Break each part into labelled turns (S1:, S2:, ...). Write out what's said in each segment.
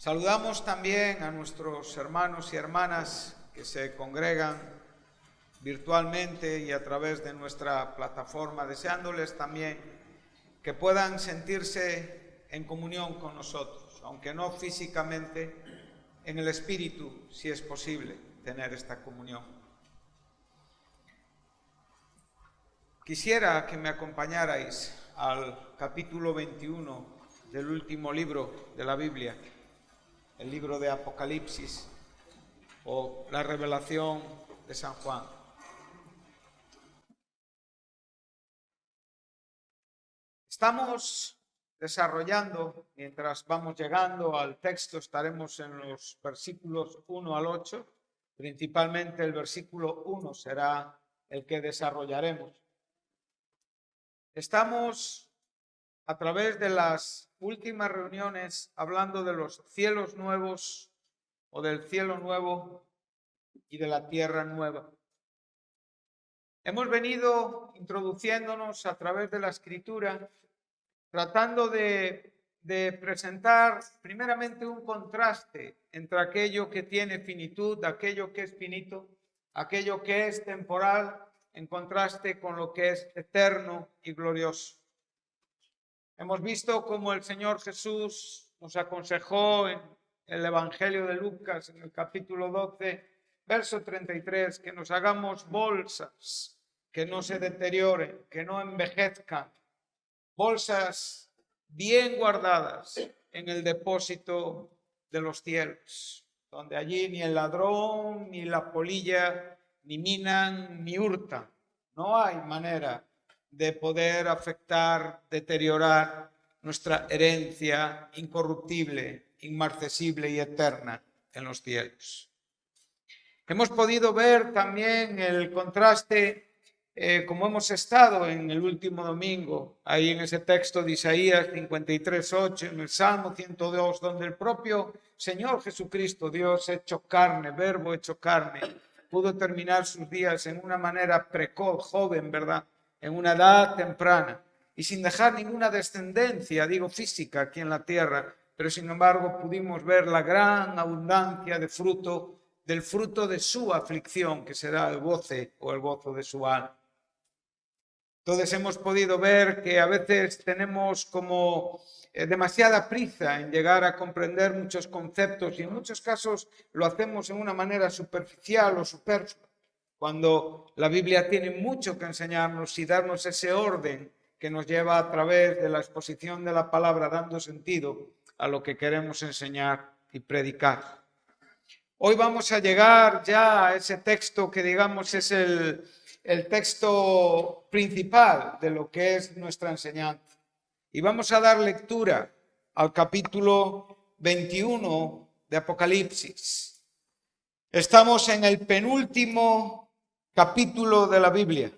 S1: Saludamos también a nuestros hermanos y hermanas que se congregan virtualmente y a través de nuestra plataforma, deseándoles también que puedan sentirse en comunión con nosotros, aunque no físicamente, en el espíritu, si es posible tener esta comunión. Quisiera que me acompañarais al capítulo 21 del último libro de la Biblia, el libro de Apocalipsis o la revelación de San Juan. Estamos desarrollando, mientras vamos llegando al texto, estaremos en los versículos 1 al 8, principalmente el versículo 1 será el que desarrollaremos. Estamos a través de las últimas reuniones hablando de los cielos nuevos o del cielo nuevo y de la tierra nueva. Hemos venido introduciéndonos a través de la Escritura, tratando de presentar primeramente un contraste entre aquello que tiene finitud, aquello que es finito, aquello que es temporal, en contraste con lo que es eterno y glorioso. Hemos visto cómo el Señor Jesús nos aconsejó en el Evangelio de Lucas, en el capítulo 12, verso 33, que nos hagamos bolsas que no se deterioren, que no envejezcan, bolsas bien guardadas en el depósito de los cielos, donde allí ni el ladrón, ni la polilla, ni minan, ni hurtan. No hay manera de poder afectar, deteriorar nuestra herencia incorruptible, inmarcesible y eterna en los cielos. Hemos podido ver también el contraste, como hemos estado en el último domingo, ahí en ese texto de Isaías 53:8, en el Salmo 102, donde el propio Señor Jesucristo, Dios hecho carne, verbo hecho carne, pudo terminar sus días en una manera precoz, joven, ¿verdad?, en una edad temprana y sin dejar ninguna descendencia, digo física, aquí en la tierra, pero sin embargo pudimos ver la gran abundancia de fruto, del fruto de su aflicción, que será el goce o el gozo de su alma. Entonces hemos podido ver que a veces tenemos como demasiada prisa en llegar a comprender muchos conceptos y en muchos casos lo hacemos en una manera superficial o superflua, cuando la Biblia tiene mucho que enseñarnos y darnos ese orden que nos lleva a través de la exposición de la palabra dando sentido a lo que queremos enseñar y predicar. Hoy vamos a llegar ya a ese texto que digamos es el texto principal de lo que es nuestra enseñanza. Y vamos a dar lectura al capítulo 21 de Apocalipsis. Estamos en el penúltimo capítulo de la Biblia.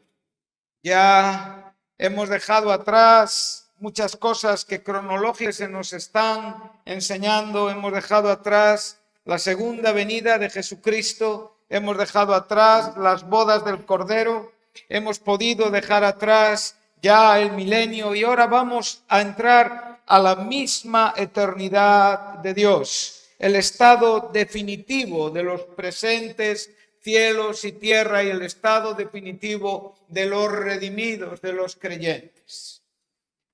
S1: Ya hemos dejado atrás muchas cosas que cronológicamente se nos están enseñando. Hemos dejado atrás la segunda venida de Jesucristo. Hemos dejado atrás las bodas del Cordero. Hemos podido dejar atrás ya el milenio y ahora vamos a entrar a la misma eternidad de Dios, el estado definitivo de los presentes cielos y tierra y el estado definitivo de los redimidos, de los creyentes.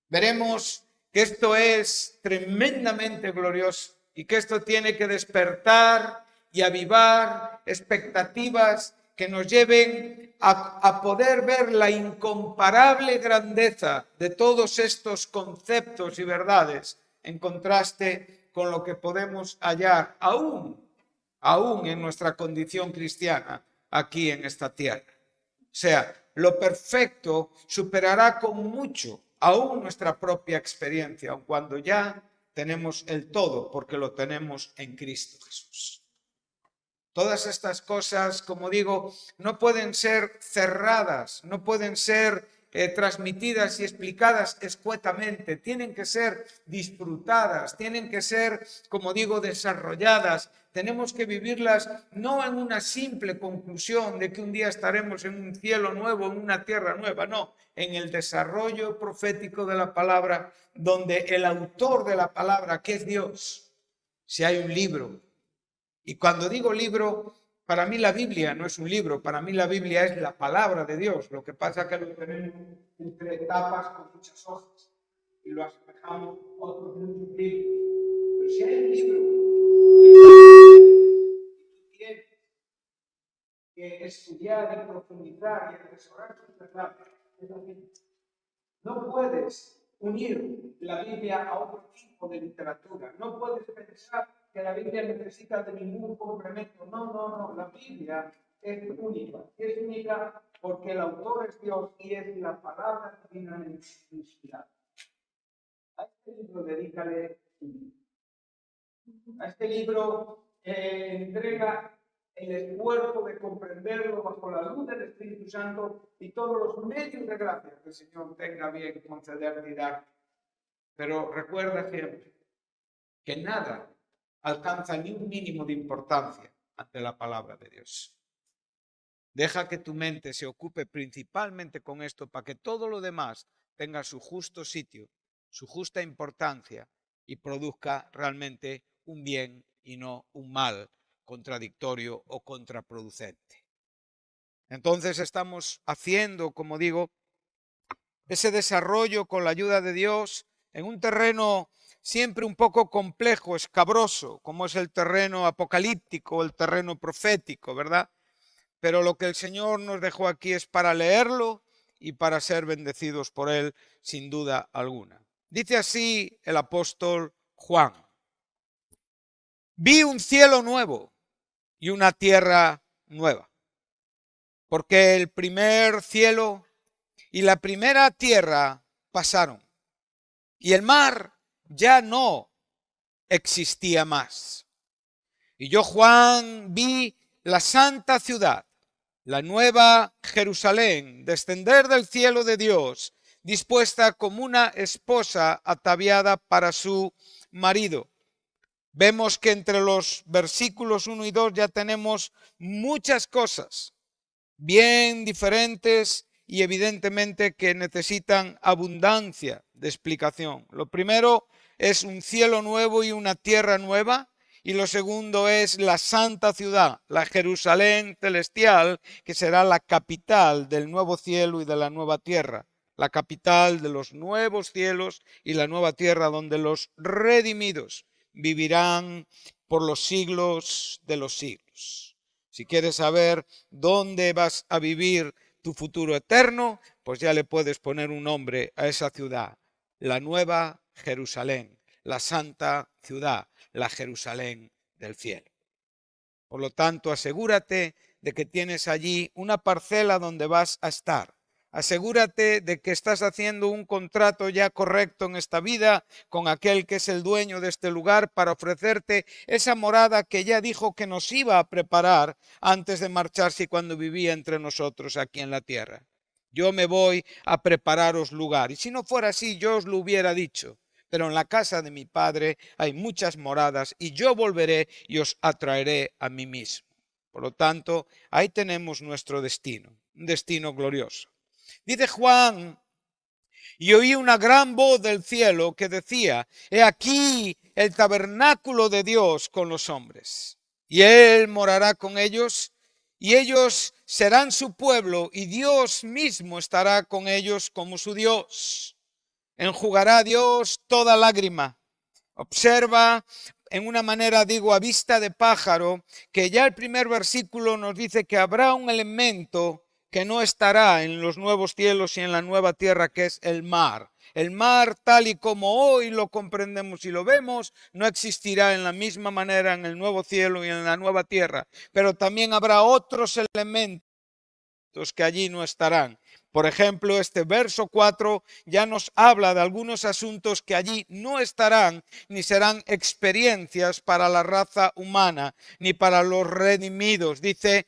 S1: Veremos que esto es tremendamente glorioso y que esto tiene que despertar y avivar expectativas que nos lleven a poder ver la incomparable grandeza de todos estos conceptos y verdades en contraste con lo que podemos hallar aún en nuestra condición cristiana aquí en esta tierra. O sea, lo perfecto superará con mucho aún nuestra propia experiencia, aun cuando ya tenemos el todo, porque lo tenemos en Cristo Jesús. Todas estas cosas, como digo, no pueden ser cerradas, no pueden ser transmitidas y explicadas escuetamente, tienen que ser disfrutadas, tienen que ser, como digo, desarrolladas. Tenemos que vivirlas no en una simple conclusión de que un día estaremos en un cielo nuevo, en una tierra nueva, no, en el desarrollo profético de la palabra, donde el autor de la palabra, que es Dios, si hay un libro. Y cuando digo libro, para mí la Biblia no es un libro, para mí la Biblia es la palabra de Dios. Lo que pasa es que lo tenemos entre tapas con muchas hojas y lo asemejamos a otros muchos libros. Pero si hay un libro y tienes que estudiar y profundizar y atesorar sus verdades, es la Biblia. No puedes unir la Biblia a otro tipo de literatura. No puedes pensar que la Biblia necesita de ningún complemento. No. La Biblia es única. Es única porque el autor es Dios y es la palabra divinamente inspirada. A este libro dedícale un libro. A este libro entrega el esfuerzo de comprenderlo bajo la luz del Espíritu Santo y todos los medios de gracia que el Señor tenga bien concederte y darte. Pero recuerda siempre que nada alcanza ni un mínimo de importancia ante la palabra de Dios. Deja que tu mente se ocupe principalmente con esto para que todo lo demás tenga su justo sitio, su justa importancia y produzca realmente un bien y no un mal contradictorio o contraproducente. Entonces estamos haciendo, como digo, ese desarrollo con la ayuda de Dios en un terreno siempre un poco complejo, escabroso, como es el terreno apocalíptico, el terreno profético, ¿verdad? Pero lo que el Señor nos dejó aquí es para leerlo y para ser bendecidos por Él, sin duda alguna. Dice así el apóstol Juan: vi un cielo nuevo y una tierra nueva, porque el primer cielo y la primera tierra pasaron, y el mar ya no existía más. Y yo, Juan, vi la santa ciudad, la nueva Jerusalén, descender del cielo de Dios, dispuesta como una esposa ataviada para su marido. Vemos que entre los versículos 1 y 2 ya tenemos muchas cosas bien diferentes y evidentemente que necesitan abundancia de explicación. Lo primero es un cielo nuevo y una tierra nueva, y lo segundo es la santa ciudad, la Jerusalén celestial, que será la capital del nuevo cielo y de la nueva tierra, la capital de los nuevos cielos y la nueva tierra, donde los redimidos vivirán por los siglos de los siglos. Si quieres saber dónde vas a vivir tu futuro eterno, pues ya le puedes poner un nombre a esa ciudad: la nueva Jerusalén, la santa ciudad, la Jerusalén del cielo. Por lo tanto, asegúrate de que tienes allí una parcela donde vas a estar. Asegúrate de que estás haciendo un contrato ya correcto en esta vida con aquel que es el dueño de este lugar para ofrecerte esa morada que ya dijo que nos iba a preparar antes de marcharse cuando vivía entre nosotros aquí en la tierra. Yo me voy a prepararos lugar. Y si no fuera así, yo os lo hubiera dicho. Pero en la casa de mi Padre hay muchas moradas y yo volveré y os atraeré a mí mismo. Por lo tanto, ahí tenemos nuestro destino, un destino glorioso. Dice Juan: y oí una gran voz del cielo que decía: he aquí el tabernáculo de Dios con los hombres, y Él morará con ellos, y ellos serán su pueblo, y Dios mismo estará con ellos como su Dios. Enjugará Dios toda lágrima. Observa, en una manera digo a vista de pájaro, que ya el primer versículo nos dice que habrá un elemento que no estará en los nuevos cielos y en la nueva tierra, que es el mar. El mar, tal y como hoy lo comprendemos y lo vemos, no existirá en la misma manera en el nuevo cielo y en la nueva tierra. Pero también habrá otros elementos que allí no estarán. Por ejemplo, este verso 4 ya nos habla de algunos asuntos que allí no estarán, ni serán experiencias para la raza humana, ni para los redimidos. Dice: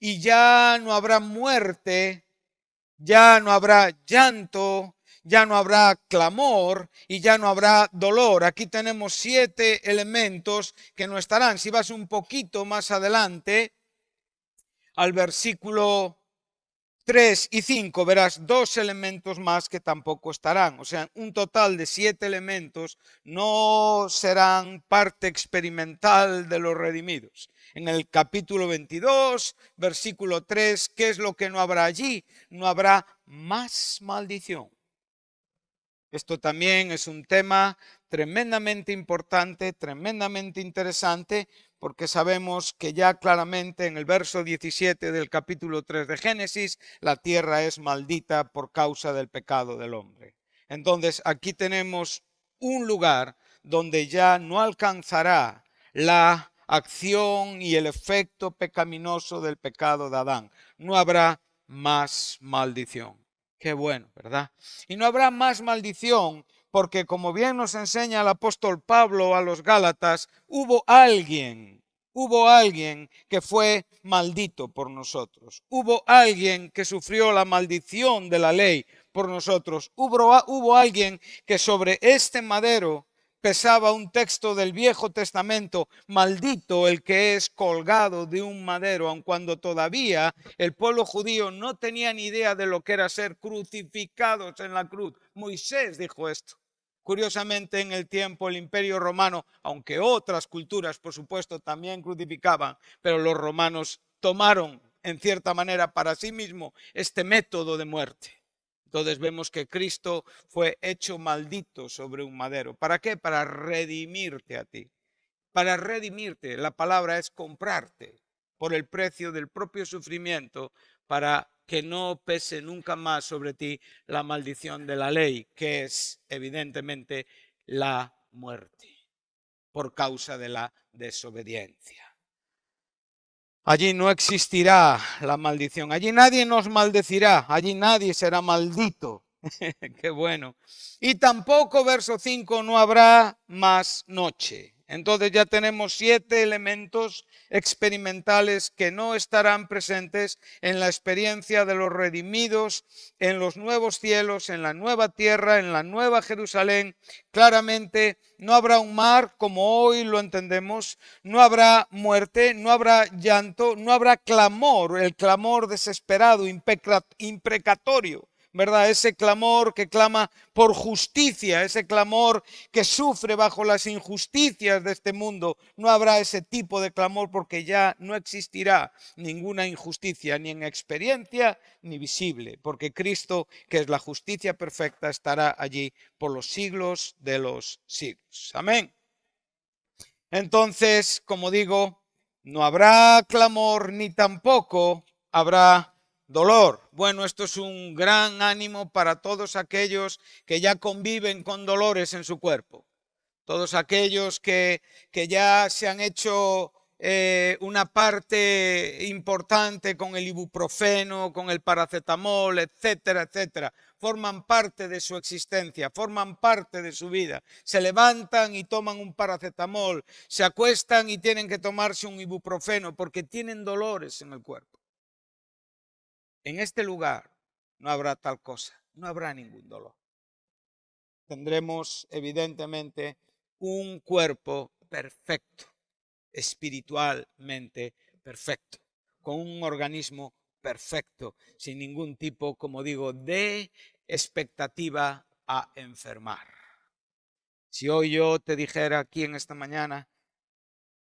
S1: y ya no habrá muerte, ya no habrá llanto, ya no habrá clamor y ya no habrá dolor. Aquí tenemos 7 elementos que no estarán. Si vas un poquito más adelante, al versículo 3 y 5 verás 2 elementos más que tampoco estarán. O sea, un total de 7 elementos no serán parte experimental de los redimidos. En el capítulo 22, versículo 3, ¿qué es lo que no habrá allí? No habrá más maldición. Esto también es un tema tremendamente importante, tremendamente interesante, porque sabemos que ya claramente en el verso 17 del capítulo 3 de Génesis, la tierra es maldita por causa del pecado del hombre. Entonces aquí tenemos un lugar donde ya no alcanzará la acción y el efecto pecaminoso del pecado de Adán. No habrá más maldición. Qué bueno, ¿verdad? Y no habrá más maldición porque, como bien nos enseña el apóstol Pablo a los Gálatas, hubo alguien que fue maldito por nosotros. Hubo alguien que sufrió la maldición de la ley por nosotros. Hubo alguien que sobre este madero pesaba un texto del Viejo Testamento: maldito el que es colgado de un madero, aun cuando todavía el pueblo judío no tenía ni idea de lo que era ser crucificados en la cruz. Moisés dijo esto. Curiosamente, en el tiempo el Imperio Romano, aunque otras culturas por supuesto también crucificaban, pero los romanos tomaron en cierta manera para sí mismo este método de muerte. Entonces vemos que Cristo fue hecho maldito sobre un madero. ¿Para qué? Para redimirte a ti. Para redimirte. La palabra es comprarte por el precio del propio sufrimiento, para que no pese nunca más sobre ti la maldición de la ley, que es evidentemente la muerte por causa de la desobediencia. Allí no existirá la maldición. Allí nadie nos maldecirá. Allí nadie será maldito. Qué bueno. Y tampoco, verso 5, no habrá más noche. Entonces ya tenemos 7 elementos experimentales que no estarán presentes en la experiencia de los redimidos, en los nuevos cielos, en la nueva tierra, en la nueva Jerusalén. Claramente no habrá un mar como hoy lo entendemos, no habrá muerte, no habrá llanto, no habrá clamor, el clamor desesperado, imprecatorio, ¿verdad? Ese clamor que clama por justicia, ese clamor que sufre bajo las injusticias de este mundo. No habrá ese tipo de clamor porque ya no existirá ninguna injusticia, ni en experiencia ni visible, porque Cristo, que es la justicia perfecta, estará allí por los siglos de los siglos. Amén. Entonces, como digo, no habrá clamor ni tampoco habrá dolor. Bueno, esto es un gran ánimo para todos aquellos que ya conviven con dolores en su cuerpo. Todos aquellos que ya se han hecho una parte importante con el ibuprofeno, con el paracetamol, etcétera, etcétera. Forman parte de su existencia, forman parte de su vida. Se levantan y toman un paracetamol, se acuestan y tienen que tomarse un ibuprofeno porque tienen dolores en el cuerpo. En este lugar no habrá tal cosa, no habrá ningún dolor. Tendremos evidentemente un cuerpo perfecto, espiritualmente perfecto, con un organismo perfecto, sin ningún tipo, como digo, de expectativa a enfermar. Si hoy yo te dijera aquí en esta mañana,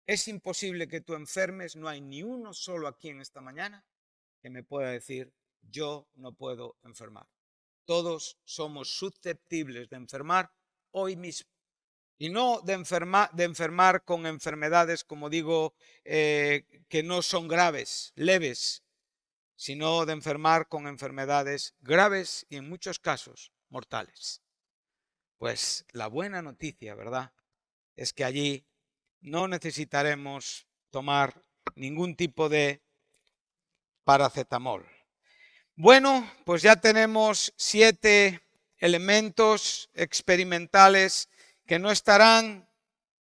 S1: es imposible que tú enfermes, no hay ni uno solo aquí en esta mañana que me pueda decir, yo no puedo enfermar. Todos somos susceptibles de enfermar hoy mismo. Y no de enfermar con enfermedades, como digo, que no son graves, leves, sino de enfermar con enfermedades graves y en muchos casos mortales. Pues la buena noticia, ¿verdad?, es que allí no necesitaremos tomar ningún tipo de paracetamol. Bueno, pues ya tenemos 7 elementos experimentales que no estarán,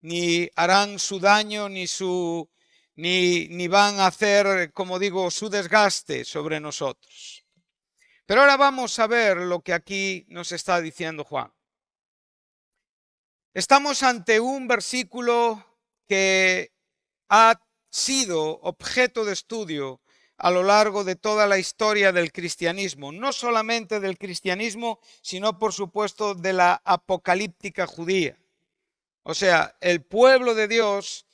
S1: ni harán su daño, ni van a hacer, como digo, su desgaste sobre nosotros. Pero ahora vamos a ver lo que aquí nos está diciendo Juan. Estamos ante un versículo que ha sido objeto de estudio a lo largo de toda la historia del cristianismo, no solamente del cristianismo, sino por supuesto de la apocalíptica judía. O sea, el pueblo de Dios,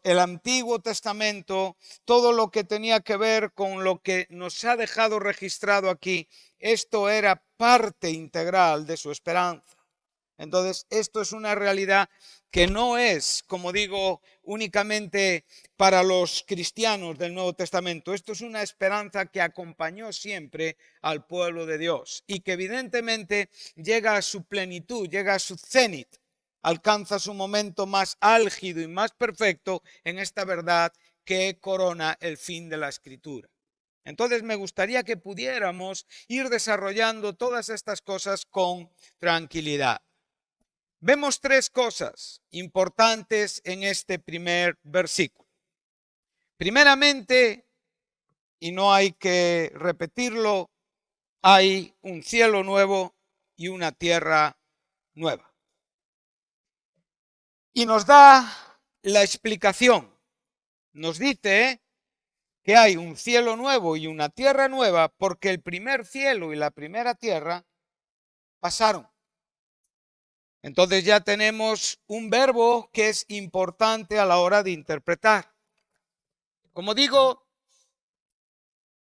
S1: el Antiguo Testamento, todo lo que tenía que ver con lo que nos ha dejado registrado aquí, esto era parte integral de su esperanza. Entonces, esto es una realidad que no es, como digo, únicamente para los cristianos del Nuevo Testamento. Esto es una esperanza que acompañó siempre al pueblo de Dios y que evidentemente llega a su plenitud, llega a su cenit, alcanza su momento más álgido y más perfecto en esta verdad que corona el fin de la Escritura. Entonces me gustaría que pudiéramos ir desarrollando todas estas cosas con tranquilidad. Vemos tres cosas importantes en este primer versículo. Primeramente, y no hay que repetirlo, hay un cielo nuevo y una tierra nueva. Y nos da la explicación. Nos dice que hay un cielo nuevo y una tierra nueva porque el primer cielo y la primera tierra pasaron. Entonces ya tenemos un verbo que es importante a la hora de interpretar. Como digo,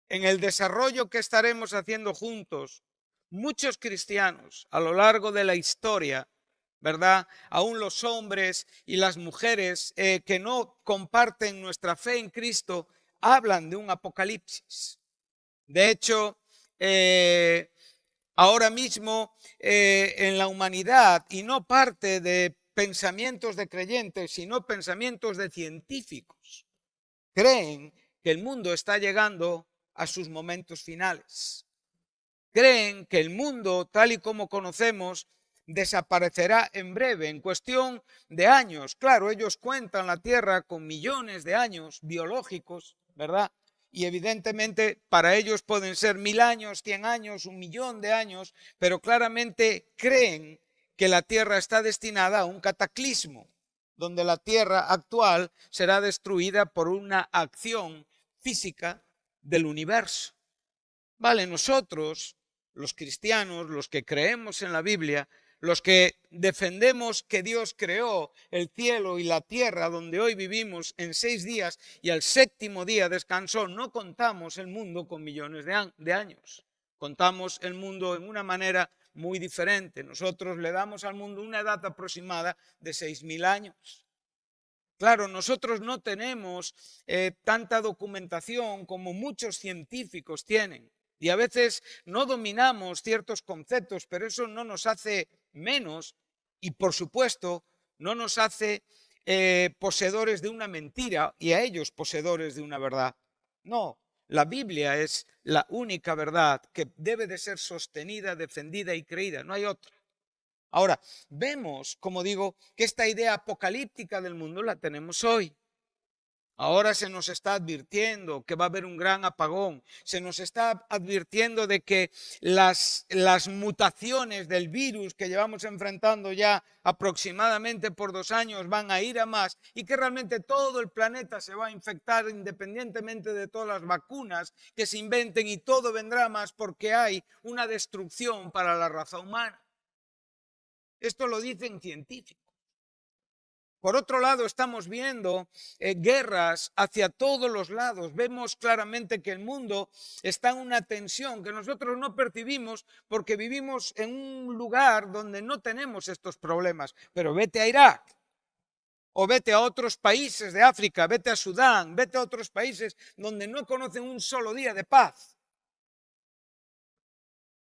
S1: en el desarrollo que estaremos haciendo juntos, muchos cristianos a lo largo de la historia, ¿verdad? Aún los hombres y las mujeres que no comparten nuestra fe en Cristo, hablan de un apocalipsis. De hecho, ahora mismo en la humanidad, y no parte de pensamientos de creyentes, sino pensamientos de científicos, creen que el mundo está llegando a sus momentos finales. Creen que el mundo, tal y como conocemos, desaparecerá en breve, en cuestión de años. Claro, ellos cuentan la Tierra con millones de años biológicos, ¿verdad? Y evidentemente para ellos pueden ser 1000 años, 100 años, 1.000.000 de años, pero claramente creen que la Tierra está destinada a un cataclismo, donde la Tierra actual será destruida por una acción física del universo. Vale, nosotros, los cristianos, los que creemos en la Biblia, los que defendemos que Dios creó el cielo y la tierra donde hoy vivimos en 6 días y al séptimo día descansó, no contamos el mundo con millones de años. Contamos el mundo en una manera muy diferente. Nosotros le damos al mundo una edad aproximada de 6.000 años. Claro, nosotros no tenemos tanta documentación como muchos científicos tienen. Y a veces no dominamos ciertos conceptos, pero eso no nos hace menos y, por supuesto, no nos hace poseedores de una mentira y a ellos poseedores de una verdad. No, la Biblia es la única verdad que debe de ser sostenida, defendida y creída. No hay otra. Ahora, vemos, como digo, que esta idea apocalíptica del mundo la tenemos hoy. Ahora se nos está advirtiendo que va a haber un gran apagón. Se nos está advirtiendo de que las mutaciones del virus que llevamos enfrentando ya aproximadamente por 2 años van a ir a más y que realmente todo el planeta se va a infectar independientemente de todas las vacunas que se inventen y todo vendrá más porque hay una destrucción para la raza humana. Esto lo dicen científicos. Por otro lado, estamos viendo guerras hacia todos los lados. Vemos claramente que el mundo está en una tensión que nosotros no percibimos porque vivimos en un lugar donde no tenemos estos problemas. Pero vete a Irak o vete a otros países de África, vete a Sudán, vete a otros países donde no conocen un solo día de paz.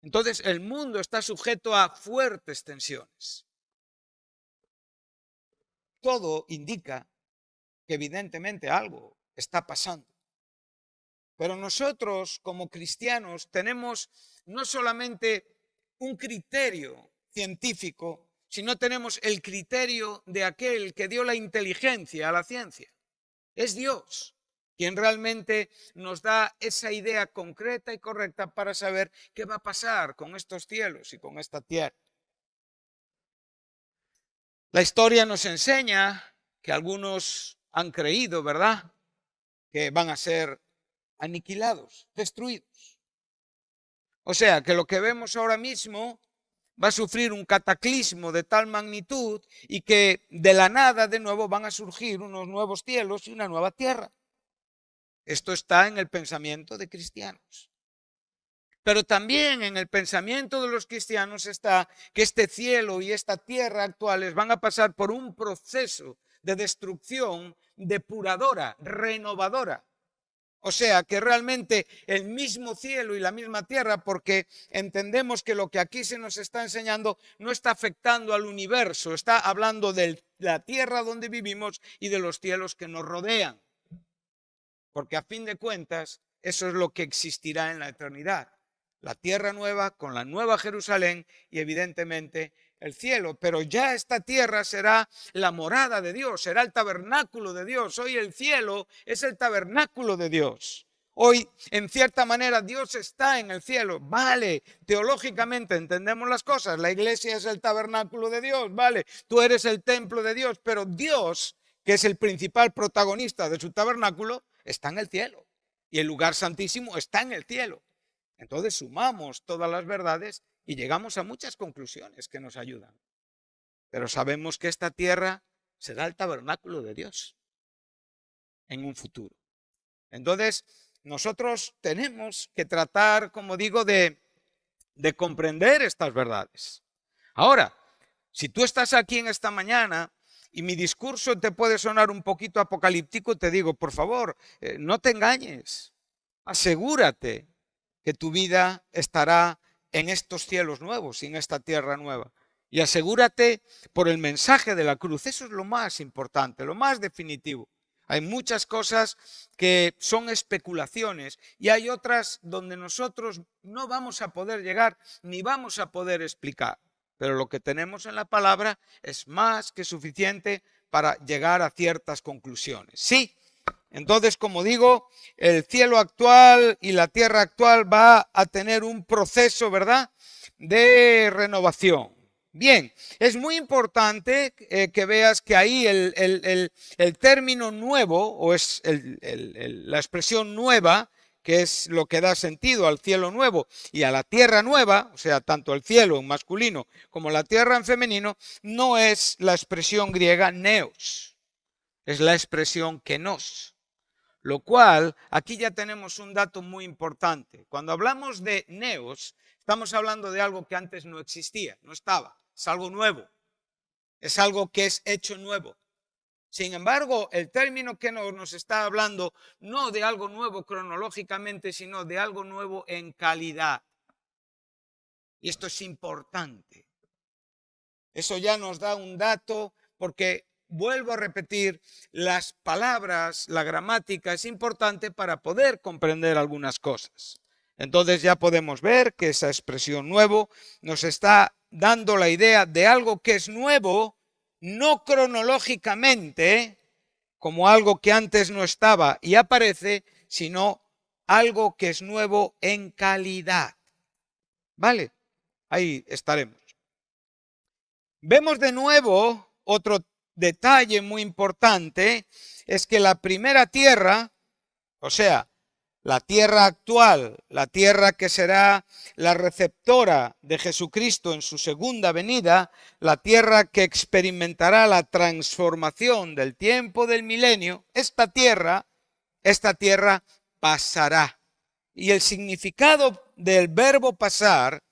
S1: Entonces, el mundo está sujeto a fuertes tensiones. Todo indica que evidentemente algo está pasando. Pero nosotros como cristianos tenemos no solamente un criterio científico, sino tenemos el criterio de aquel que dio la inteligencia a la ciencia. Es Dios quien realmente nos da esa idea concreta y correcta para saber qué va a pasar con estos cielos y con esta tierra. La historia nos enseña que algunos han creído, ¿verdad?, que van a ser aniquilados, destruidos. O sea, que lo que vemos ahora mismo va a sufrir un cataclismo de tal magnitud y que de la nada de nuevo van a surgir unos nuevos cielos y una nueva tierra. Esto está en el pensamiento de cristianos. Pero también en el pensamiento de los cristianos está que este cielo y esta tierra actuales van a pasar por un proceso de destrucción depuradora, renovadora. O sea, que realmente el mismo cielo y la misma tierra, porque entendemos que lo que aquí se nos está enseñando no está afectando al universo, está hablando de la tierra donde vivimos y de los cielos que nos rodean. Porque a fin de cuentas, eso es lo que existirá en la eternidad. La tierra nueva con la nueva Jerusalén y evidentemente el cielo. Pero ya esta tierra será la morada de Dios, será el tabernáculo de Dios. Hoy el cielo es el tabernáculo de Dios. Hoy, en cierta manera, Dios está en el cielo. Vale, teológicamente entendemos las cosas. La iglesia es el tabernáculo de Dios. Vale, tú eres el templo de Dios. Pero Dios, que es el principal protagonista de su tabernáculo, está en el cielo. Y el lugar santísimo está en el cielo. Entonces sumamos todas las verdades y llegamos a muchas conclusiones que nos ayudan. Pero sabemos que esta tierra será el tabernáculo de Dios en un futuro. Entonces, nosotros tenemos que tratar, como digo, de comprender estas verdades. Ahora, si tú estás aquí en esta mañana y mi discurso te puede sonar un poquito apocalíptico, te digo, por favor, no te engañes. Asegúrate que tu vida estará en estos cielos nuevos y en esta tierra nueva. Y asegúrate por el mensaje de la cruz. Eso es lo más importante, lo más definitivo. Hay muchas cosas que son especulaciones y hay otras donde nosotros no vamos a poder llegar ni vamos a poder explicar. Pero lo que tenemos en la palabra es más que suficiente para llegar a ciertas conclusiones. Sí. Entonces, como digo, el cielo actual y la tierra actual va a tener un proceso, ¿verdad?, de renovación. Bien, es muy importante que veas que ahí el término nuevo, o es la expresión nueva, que es lo que da sentido al cielo nuevo y a la tierra nueva, o sea, tanto el cielo en masculino como la tierra en femenino, no es la expresión griega neos, es la expresión kenos. Lo cual, aquí ya tenemos un dato muy importante. Cuando hablamos de neos, estamos hablando de algo que antes no existía, no estaba. Es algo nuevo. Es algo que es hecho nuevo. Sin embargo, el término que nos está hablando no de algo nuevo cronológicamente, sino de algo nuevo en calidad. Y esto es importante. Eso ya nos da un dato porque vuelvo a repetir, las palabras, la gramática es importante para poder comprender algunas cosas. Entonces ya podemos ver que esa expresión nuevo nos está dando la idea de algo que es nuevo, no cronológicamente, como algo que antes no estaba y aparece, sino algo que es nuevo en calidad. ¿Vale? Ahí estaremos. Vemos de nuevo otro detalle muy importante, es que la primera tierra, o sea, la tierra actual, la tierra que será la receptora de Jesucristo en su segunda venida, la tierra que experimentará la transformación del tiempo del milenio, esta tierra pasará. Y el significado del verbo pasar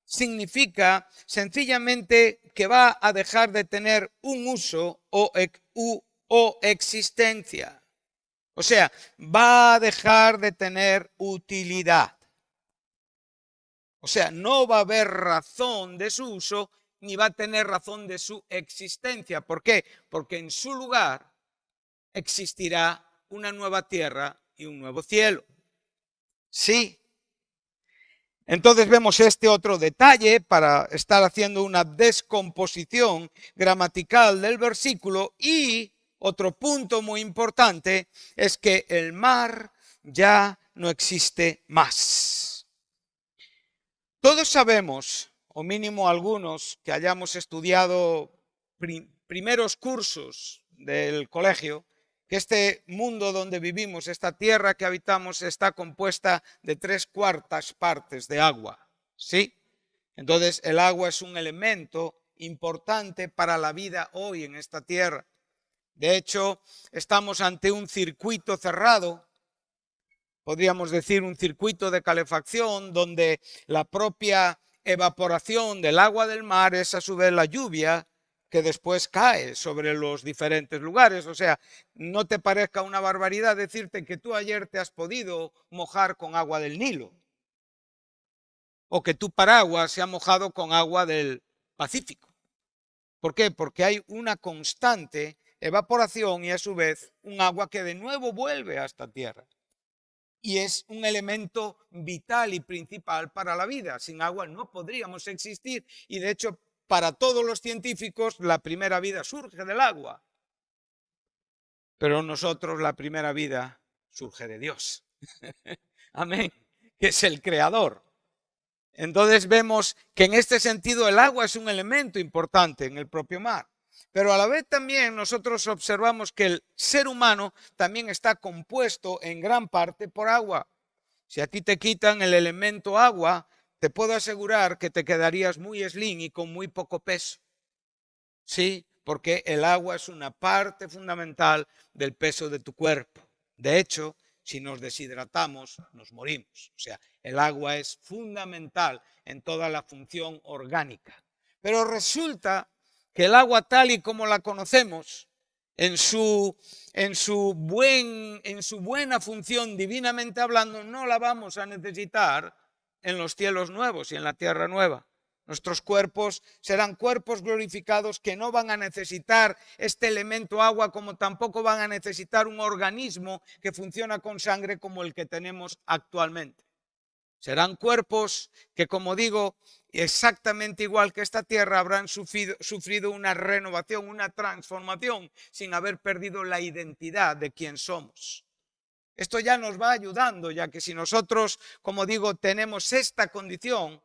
S1: significa sencillamente que va a dejar de tener un uso o existencia. O sea, va a dejar de tener utilidad. O sea, no va a haber razón de su uso ni va a tener razón de su existencia. ¿Por qué? Porque en su lugar existirá una nueva tierra y un nuevo cielo. Sí. Entonces vemos este otro detalle para estar haciendo una descomposición gramatical del versículo y otro punto muy importante es que el mar ya no existe más. Todos sabemos, o mínimo algunos que hayamos estudiado primeros cursos del colegio, que este mundo donde vivimos, esta tierra que habitamos, está compuesta de 3/4 partes de agua, ¿sí? Entonces el agua es un elemento importante para la vida hoy en esta tierra. De hecho, estamos ante un circuito cerrado, podríamos decir un circuito de calefacción, donde la propia evaporación del agua del mar es a su vez la lluvia que después cae sobre los diferentes lugares. O sea, no te parezca una barbaridad decirte que tú ayer te has podido mojar con agua del Nilo, o que tu paraguas se ha mojado con agua del Pacífico. ¿Por qué? Porque hay una constante evaporación y a su vez un agua que de nuevo vuelve a esta tierra. Y es un elemento vital y principal para la vida. Sin agua no podríamos existir. Y de hecho, para todos los científicos, la primera vida surge del agua. Pero nosotros la primera vida surge de Dios. Amén. Que es el creador. Entonces vemos que en este sentido el agua es un elemento importante en el propio mar. Pero a la vez también nosotros observamos que el ser humano también está compuesto en gran parte por agua. Si a ti te quitan el elemento agua, te puedo asegurar que te quedarías muy slim y con muy poco peso. Sí, porque el agua es una parte fundamental del peso de tu cuerpo. De hecho, si nos deshidratamos, nos morimos. O sea, el agua es fundamental en toda la función orgánica. Pero resulta que el agua tal y como la conocemos, en su buena función divinamente hablando, no la vamos a necesitar en los cielos nuevos y en la tierra nueva. Nuestros cuerpos serán cuerpos glorificados que no van a necesitar este elemento agua, como tampoco van a necesitar un organismo que funciona con sangre como el que tenemos actualmente. Serán cuerpos que, como digo, exactamente igual que esta tierra, habrán sufrido una renovación, una transformación, sin haber perdido la identidad de quién somos. Esto ya nos va ayudando, ya que si nosotros, como digo, tenemos esta condición,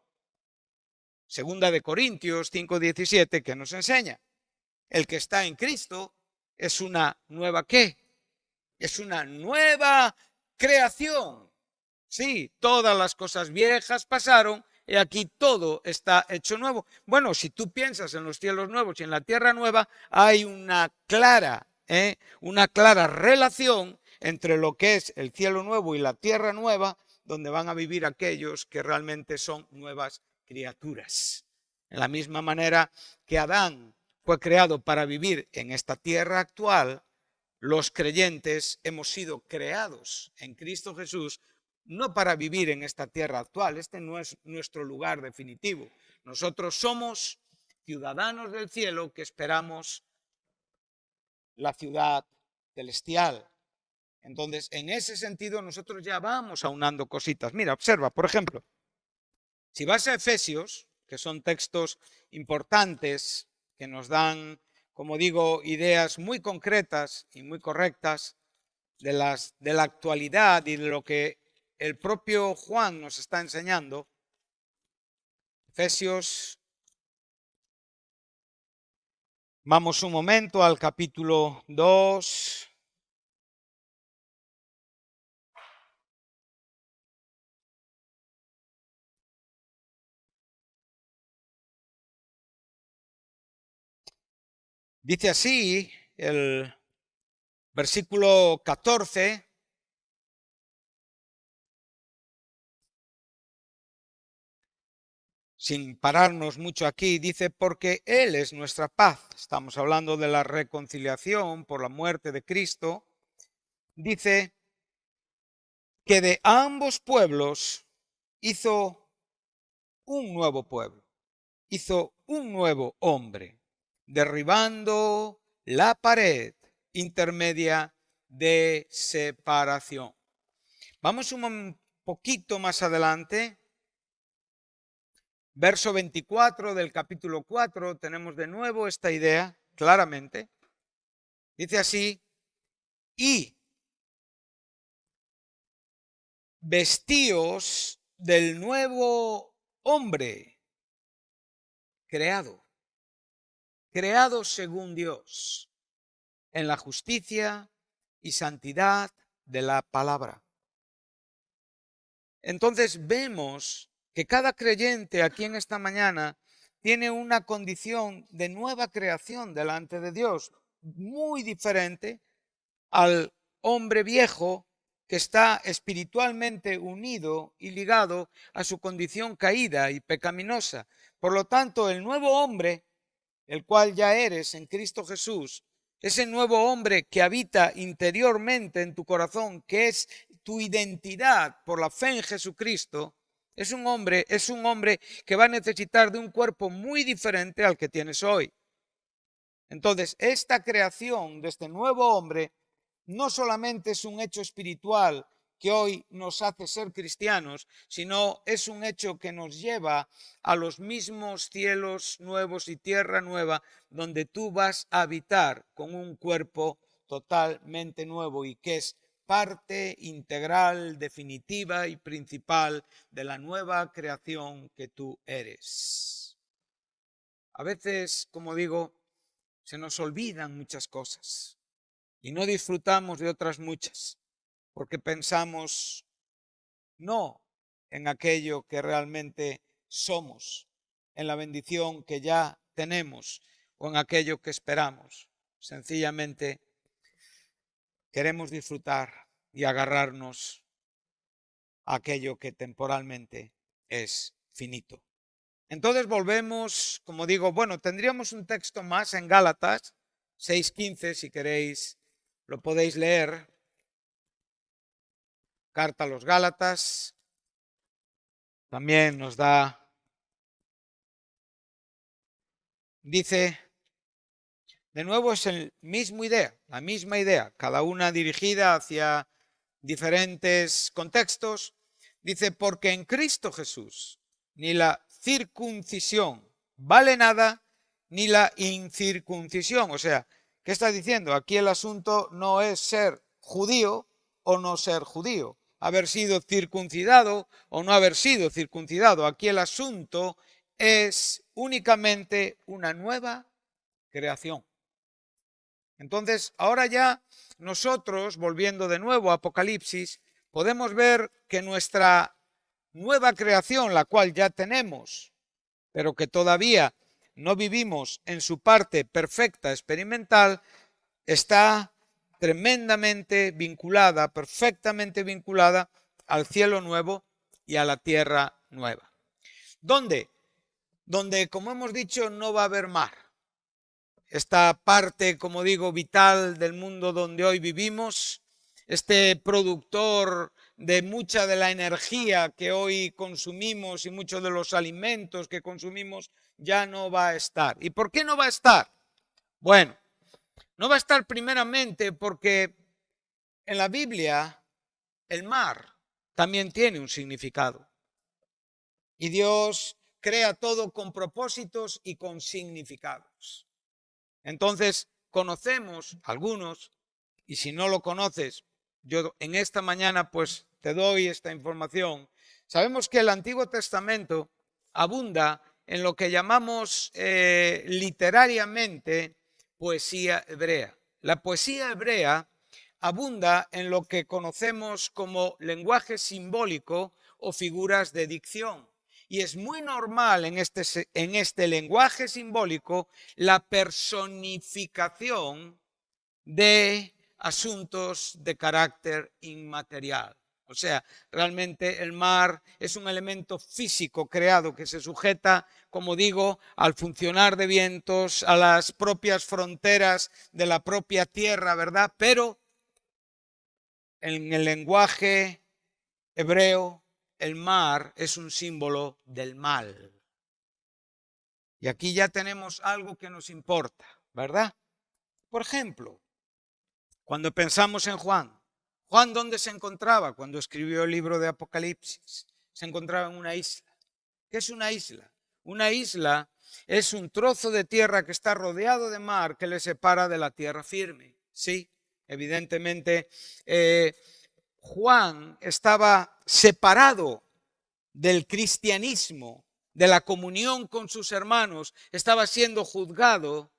S1: Segunda de Corintios 5:17, que nos enseña, el que está en Cristo es una nueva ¿qué? Es una nueva creación. Sí, todas las cosas viejas pasaron y aquí todo está hecho nuevo. Bueno, si tú piensas en los cielos nuevos y en la tierra nueva, hay una clara relación entre lo que es el cielo nuevo y la tierra nueva, donde van a vivir aquellos que realmente son nuevas criaturas. De la misma manera que Adán fue creado para vivir en esta tierra actual, los creyentes hemos sido creados en Cristo Jesús no para vivir en esta tierra actual. Este no es nuestro lugar definitivo. Nosotros somos ciudadanos del cielo que esperamos la ciudad celestial. Entonces, en ese sentido, nosotros ya vamos aunando cositas. Mira, observa, por ejemplo, si vas a Efesios, que son textos importantes que nos dan, como digo, ideas muy concretas y muy correctas de la actualidad y de lo que el propio Juan nos está enseñando. Efesios, vamos un momento al capítulo 2. Dice así el versículo 14. Sin pararnos mucho aquí, dice, porque Él es nuestra paz. Estamos hablando de la reconciliación por la muerte de Cristo. Dice que de ambos pueblos hizo un nuevo pueblo, hizo un nuevo hombre, derribando la pared intermedia de separación. Vamos un poquito más adelante. Verso 24 del capítulo 4, tenemos de nuevo esta idea claramente. Dice así, y vestíos del nuevo hombre creado según Dios, en la justicia y santidad de la palabra. Entonces vemos que cada creyente aquí en esta mañana tiene una condición de nueva creación delante de Dios, muy diferente al hombre viejo que está espiritualmente unido y ligado a su condición caída y pecaminosa. Por lo tanto, el nuevo hombre, el cual ya eres en Cristo Jesús, ese nuevo hombre que habita interiormente en tu corazón, que es tu identidad por la fe en Jesucristo, es un hombre que va a necesitar de un cuerpo muy diferente al que tienes hoy. Entonces, esta creación de este nuevo hombre no solamente es un hecho espiritual que hoy nos hace ser cristianos, sino es un hecho que nos lleva a los mismos cielos nuevos y tierra nueva, donde tú vas a habitar con un cuerpo totalmente nuevo y que es parte integral, definitiva y principal de la nueva creación que tú eres. A veces, como digo, se nos olvidan muchas cosas y no disfrutamos de otras muchas, porque pensamos no en aquello que realmente somos, en la bendición que ya tenemos o en aquello que esperamos. Sencillamente queremos disfrutar y agarrarnos a aquello que temporalmente es finito. Entonces volvemos, como digo, bueno, tendríamos un texto más en Gálatas 6:15, si queréis, lo podéis leer. Carta a los Gálatas también nos da, dice, de nuevo es la misma idea, cada una dirigida hacia diferentes contextos. Dice, porque en Cristo Jesús ni la circuncisión vale nada, ni la incircuncisión. O sea, ¿qué está diciendo? Aquí el asunto no es ser judío o no ser judío, haber sido circuncidado o no haber sido circuncidado. Aquí el asunto es únicamente una nueva creación. Entonces, ahora ya nosotros, volviendo de nuevo a Apocalipsis, podemos ver que nuestra nueva creación, la cual ya tenemos, pero que todavía no vivimos en su parte perfecta experimental, está tremendamente vinculada, perfectamente vinculada al cielo nuevo y a la tierra nueva. ¿Dónde? Donde, como hemos dicho, no va a haber mar. Esta parte, como digo, vital del mundo donde hoy vivimos, este productor de mucha de la energía que hoy consumimos y muchos de los alimentos que consumimos, ya no va a estar. ¿Y por qué no va a estar? Bueno, no va a estar primeramente porque en la Biblia el mar también tiene un significado. Y Dios crea todo con propósitos y con significados. Entonces, conocemos algunos, y si no lo conoces, yo en esta mañana pues te doy esta información. Sabemos que el Antiguo Testamento abunda en lo que llamamos literariamente poesía hebrea. La poesía hebrea abunda en lo que conocemos como lenguaje simbólico o figuras de dicción. Y es muy normal en este lenguaje simbólico la personificación de asuntos de carácter inmaterial. O sea, realmente el mar es un elemento físico creado que se sujeta, como digo, al funcionar de vientos, a las propias fronteras de la propia tierra, ¿verdad? Pero en el lenguaje hebreo, el mar es un símbolo del mal. Y aquí ya tenemos algo que nos importa, ¿verdad? Por ejemplo, cuando pensamos en Juan, ¿Juan dónde se encontraba cuando escribió el libro de Apocalipsis? Se encontraba en una isla. ¿Qué es una isla? Una isla es un trozo de tierra que está rodeado de mar que le separa de la tierra firme. Sí, evidentemente Juan estaba separado del cristianismo, de la comunión con sus hermanos, estaba siendo juzgado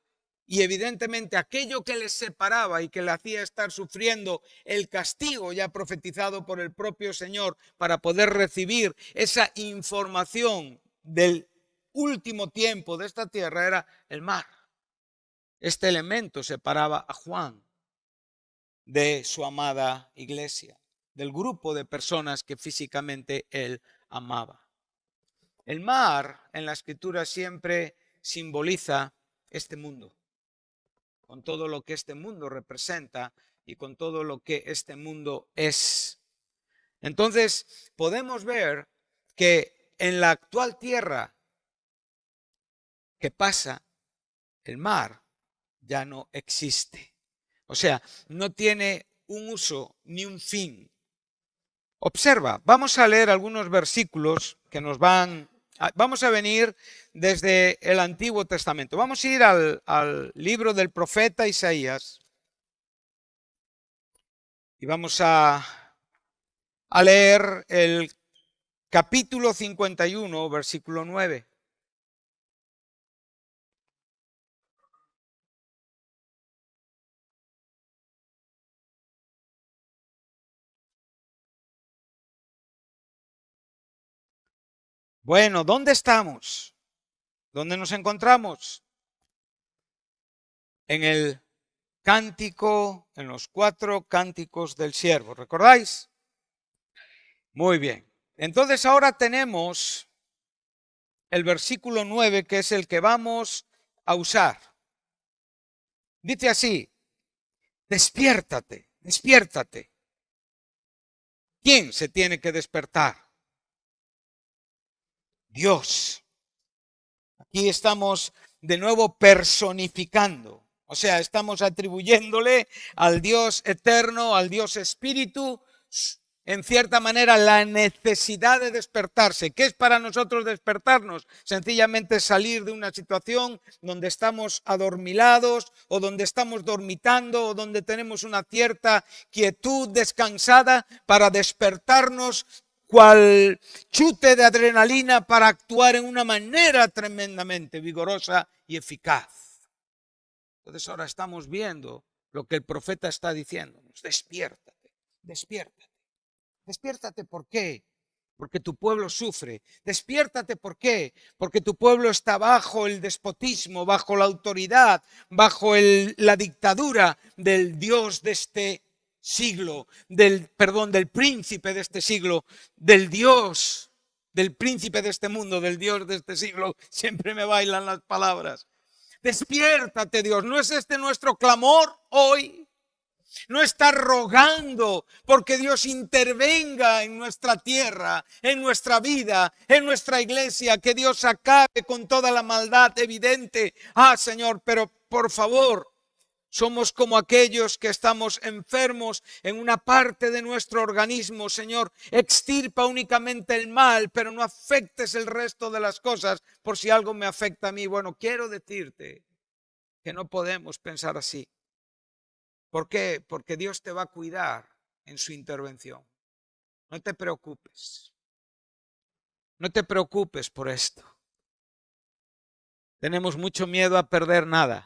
S1: Y evidentemente aquello que les separaba y que le hacía estar sufriendo el castigo ya profetizado por el propio Señor para poder recibir esa información del último tiempo de esta tierra era el mar. Este elemento separaba a Juan de su amada iglesia, del grupo de personas que físicamente él amaba. El mar en la Escritura siempre simboliza este mundo, con todo lo que este mundo representa y con todo lo que este mundo es. Entonces, podemos ver que en la actual tierra que pasa, el mar ya no existe. O sea, no tiene un uso ni un fin. Observa, vamos a leer algunos versículos que nos vamos a venir desde el Antiguo Testamento. Vamos a ir al libro del profeta Isaías y vamos a leer el capítulo 51, versículo 9. Bueno, ¿dónde estamos? ¿Dónde nos encontramos? En el cántico, en los 4 cánticos del siervo. ¿Recordáis? Muy bien. Entonces ahora tenemos el versículo 9, que es el que vamos a usar. Dice así: despiértate, despiértate. ¿Quién se tiene que despertar? Dios. Aquí estamos de nuevo personificando, o sea, estamos atribuyéndole al Dios eterno, al Dios espíritu, en cierta manera la necesidad de despertarse. ¿Qué es para nosotros despertarnos? Sencillamente salir de una situación donde estamos adormilados o donde estamos dormitando o donde tenemos una cierta quietud descansada para despertarnos cual chute de adrenalina para actuar en una manera tremendamente vigorosa y eficaz. Entonces ahora estamos viendo lo que el profeta está diciendo. Despiértate, despiértate. Despiértate, ¿por qué? Porque tu pueblo sufre. Despiértate, ¿por qué? Porque tu pueblo está bajo el despotismo, bajo la autoridad, bajo la dictadura del Dios de este siglo, del príncipe de este siglo, del Dios, del príncipe de este mundo, del Dios de este siglo. Siempre me bailan las palabras. Despiértate, Dios. ¿No es este nuestro clamor hoy? No está rogando porque Dios intervenga en nuestra tierra, en nuestra vida, en nuestra iglesia, que Dios acabe con toda la maldad evidente. Señor, pero por favor, somos como aquellos que estamos enfermos en una parte de nuestro organismo. Señor, extirpa únicamente el mal, pero no afectes el resto de las cosas por si algo me afecta a mí. Bueno, quiero decirte que no podemos pensar así. ¿Por qué? Porque Dios te va a cuidar en su intervención. No te preocupes. No te preocupes por esto. Tenemos mucho miedo a perder nada.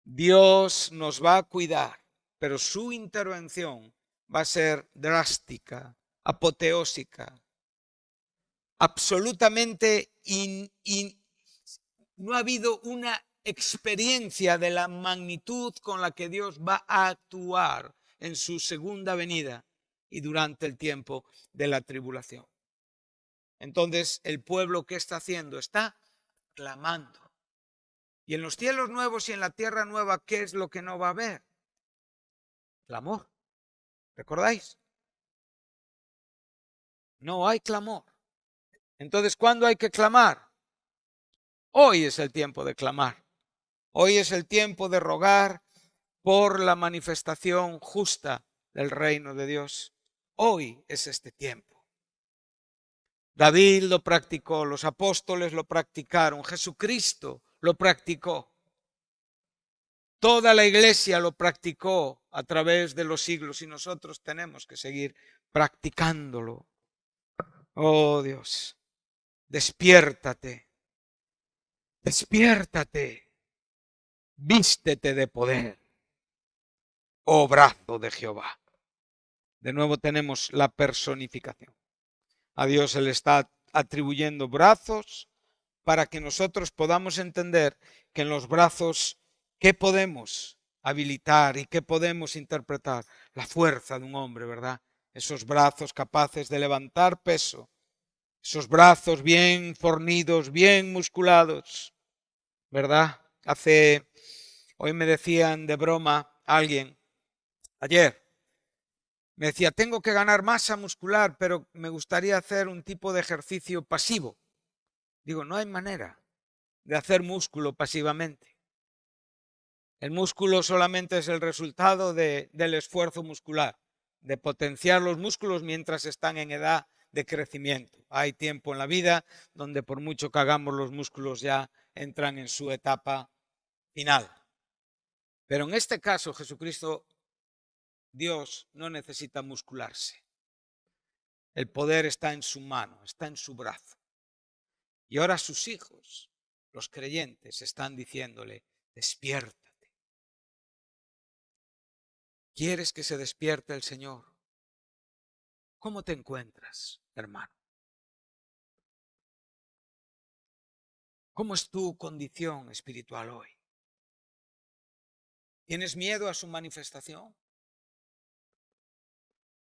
S1: Dios nos va a cuidar, pero su intervención va a ser drástica, apoteósica, absolutamente no ha habido una experiencia de la magnitud con la que Dios va a actuar en su segunda venida y durante el tiempo de la tribulación. Entonces, el pueblo, ¿qué está haciendo? Está clamando. Y en los cielos nuevos y en la tierra nueva, ¿qué es lo que no va a haber? Clamor. ¿Recordáis? No hay clamor. Entonces, ¿cuándo hay que clamar? Hoy es el tiempo de clamar. Hoy es el tiempo de rogar por la manifestación justa del reino de Dios. Hoy es este tiempo. David lo practicó, los apóstoles lo practicaron, Jesucristo lo practicó. Toda la iglesia lo practicó a través de los siglos y nosotros tenemos que seguir practicándolo. Oh Dios, despiértate, despiértate. vístete de poder, oh brazo de Jehová. De nuevo tenemos la personificación. A Dios se le está atribuyendo brazos para que nosotros podamos entender que en los brazos, ¿qué podemos habilitar y qué podemos interpretar? La fuerza de un hombre, ¿verdad? Esos brazos capaces de levantar peso, esos brazos bien fornidos, bien musculados, ¿verdad? Hoy me decían de broma alguien, ayer, me decía, tengo que ganar masa muscular, pero me gustaría hacer un tipo de ejercicio pasivo. Digo, no hay manera de hacer músculo pasivamente. El músculo solamente es el resultado del esfuerzo muscular, de potenciar los músculos mientras están en edad de crecimiento. Hay tiempo en la vida donde por mucho que hagamos los músculos ya entran en su etapa final. Pero en este caso Jesucristo, Dios, no necesita muscularse. El poder está en su mano, está en su brazo. Y ahora sus hijos, los creyentes, están diciéndole, despiértate. ¿Quieres que se despierte el Señor? ¿Cómo te encuentras, hermano? ¿Cómo es tu condición espiritual hoy? ¿Tienes miedo a su manifestación?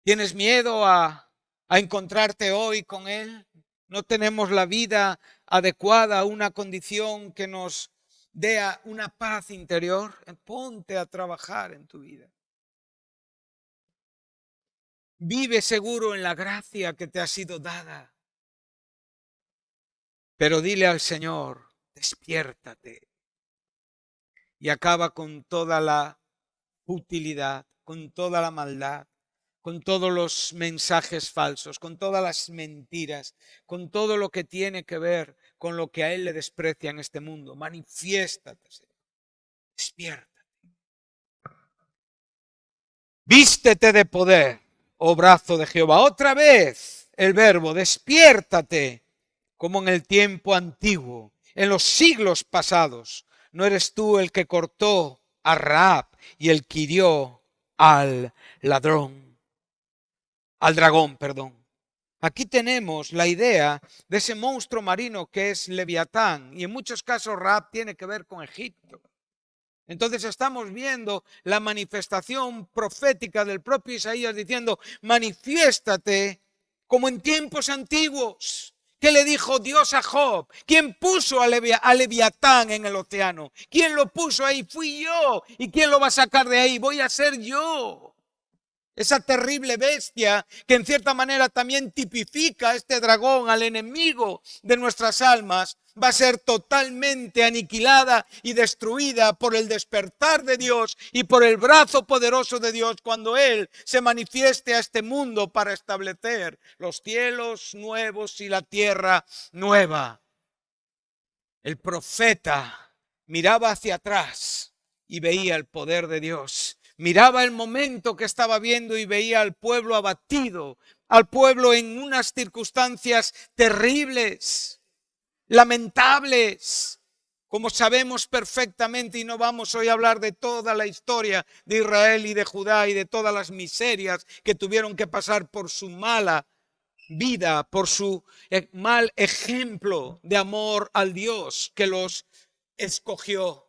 S1: ¿Tienes miedo a encontrarte hoy con Él? ¿No tenemos la vida adecuada a una condición que nos dé una paz interior? Ponte a trabajar en tu vida. Vive seguro en la gracia que te ha sido dada. Pero dile al Señor, despiértate. Y acaba con toda la futilidad, con toda la maldad, con todos los mensajes falsos, con todas las mentiras, con todo lo que tiene que ver con lo que a Él le desprecia en este mundo. Manifiéstate, Señor. Despiértate. Vístete de poder, oh brazo de Jehová. Otra vez el verbo, despiértate, como en el tiempo antiguo, en los siglos pasados. ¿No eres tú el que cortó a Rahab y el que hirió al dragón, perdón? Aquí tenemos la idea de ese monstruo marino que es Leviatán, y en muchos casos Rahab tiene que ver con Egipto. Entonces estamos viendo la manifestación profética del propio Isaías diciendo, manifiéstate como en tiempos antiguos. ¿Qué le dijo Dios a Job? ¿Quién puso a Leviatán en el océano? ¿Quién lo puso ahí? Fui yo. ¿Y quién lo va a sacar de ahí? Voy a ser yo. Esa terrible bestia que en cierta manera también tipifica a este dragón, al enemigo de nuestras almas, va a ser totalmente aniquilada y destruida por el despertar de Dios y por el brazo poderoso de Dios cuando Él se manifieste a este mundo para establecer los cielos nuevos y la tierra nueva. El profeta miraba hacia atrás y veía el poder de Dios. Miraba el momento que estaba viendo y veía al pueblo abatido, al pueblo en unas circunstancias terribles, lamentables, como sabemos perfectamente, y no vamos hoy a hablar de toda la historia de Israel y de Judá y de todas las miserias que tuvieron que pasar por su mala vida, por su mal ejemplo de amor al Dios que los escogió.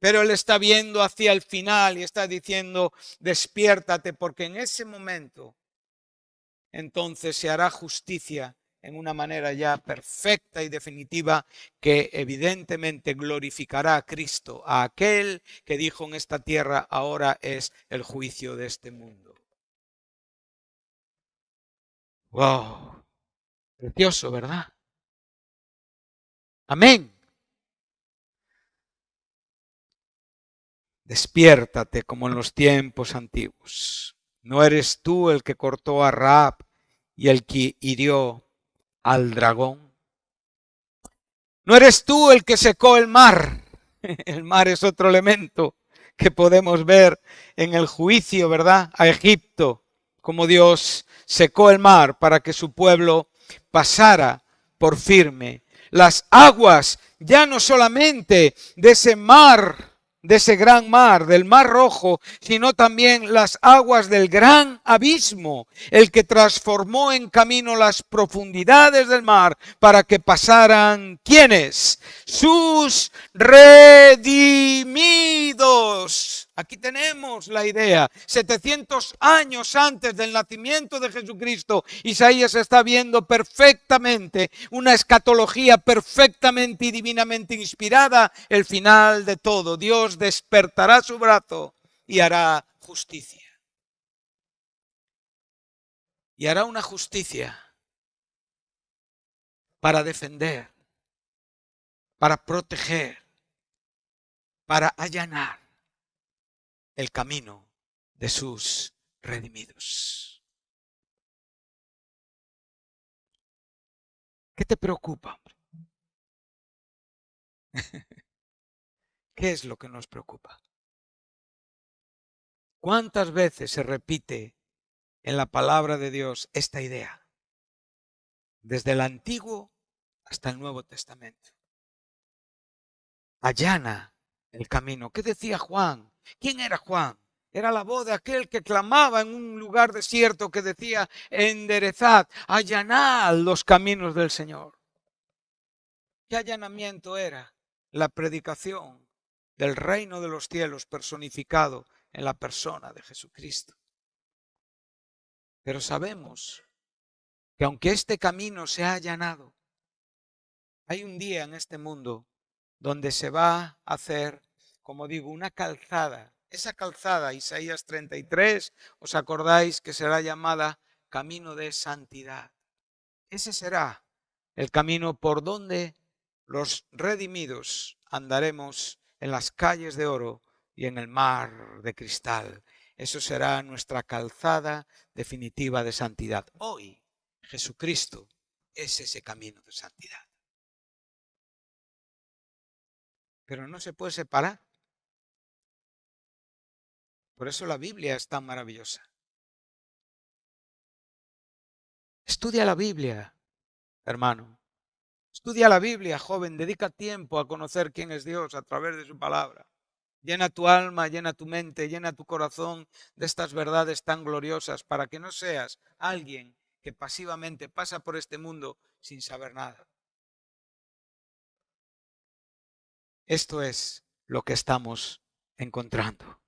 S1: Pero Él está viendo hacia el final y está diciendo, despiértate, porque en ese momento entonces se hará justicia en una manera ya perfecta y definitiva que evidentemente glorificará a Cristo, a aquel que dijo en esta tierra, ahora es el juicio de este mundo. ¡Wow! Precioso, ¿verdad? Amén. Despiértate como en los tiempos antiguos. ¿No eres tú el que cortó a Rahab y el que hirió al dragón? ¿No eres tú el que secó el mar? El mar es otro elemento que podemos ver en el juicio, ¿verdad? A Egipto, como Dios secó el mar para que su pueblo pasara por firme. Las aguas ya no solamente de ese mar de ese gran mar, del Mar Rojo, sino también las aguas del gran abismo, el que transformó en camino las profundidades del mar para que pasaran, ¿quiénes? Sus redimidos. Aquí tenemos la idea. 700 años antes del nacimiento de Jesucristo, Isaías está viendo perfectamente una escatología perfectamente y divinamente inspirada, el final de todo. Dios despertará su brazo y hará justicia. Y hará una justicia para defender, para proteger, para allanar el camino de sus redimidos. ¿Qué te preocupa, hombre? ¿Qué es lo que nos preocupa? ¿Cuántas veces se repite en la palabra de Dios esta idea? Desde el Antiguo hasta el Nuevo Testamento. Allana el camino. ¿Qué decía Juan? ¿Quién era Juan? Era la voz de aquel que clamaba en un lugar desierto que decía: enderezad, allanad los caminos del Señor. ¿Qué allanamiento era? La predicación del reino de los cielos personificado en la persona de Jesucristo. Pero sabemos que aunque este camino se ha allanado, hay un día en este mundo donde se va a hacer, como digo, una calzada. Esa calzada, Isaías 33, os acordáis que será llamada camino de santidad. Ese será el camino por donde los redimidos andaremos en las calles de oro y en el mar de cristal. Eso será nuestra calzada definitiva de santidad. Hoy, Jesucristo es ese camino de santidad. Pero no se puede separar. Por eso la Biblia es tan maravillosa. Estudia la Biblia, hermano. Estudia la Biblia, joven. Dedica tiempo a conocer quién es Dios a través de su palabra. Llena tu alma, llena tu mente, llena tu corazón de estas verdades tan gloriosas para que no seas alguien que pasivamente pasa por este mundo sin saber nada. Esto es lo que estamos encontrando.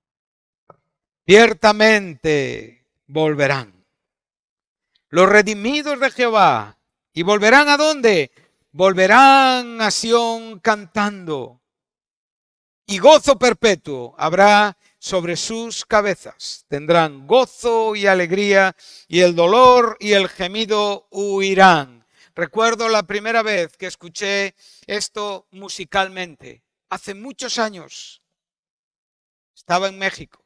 S1: Ciertamente volverán los redimidos de Jehová. ¿Y volverán a dónde? Volverán a Sión cantando. Y gozo perpetuo habrá sobre sus cabezas. Tendrán gozo y alegría, y el dolor y el gemido huirán. Recuerdo la primera vez que escuché esto musicalmente. Hace muchos años. Estaba en México.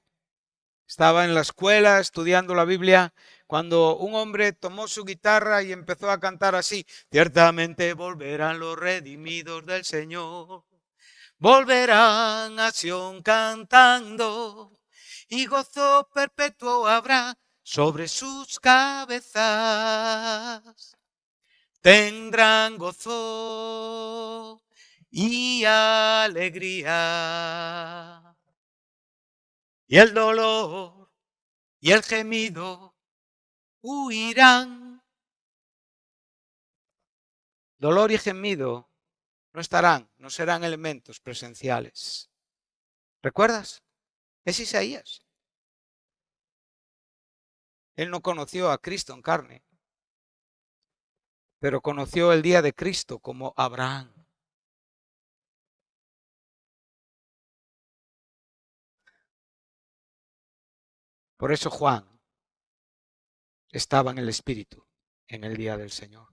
S1: Estaba en la escuela estudiando la Biblia cuando un hombre tomó su guitarra y empezó a cantar así: ciertamente volverán los redimidos del Señor, volverán a Sión cantando, y gozo perpetuo habrá sobre sus cabezas. Tendrán gozo y alegría. Y el dolor y el gemido huirán. Dolor y gemido no estarán, no serán elementos presenciales. ¿Recuerdas? Es Isaías. Él no conoció a Cristo en carne, pero conoció el día de Cristo como Abraham. Por eso Juan estaba en el Espíritu en el día del Señor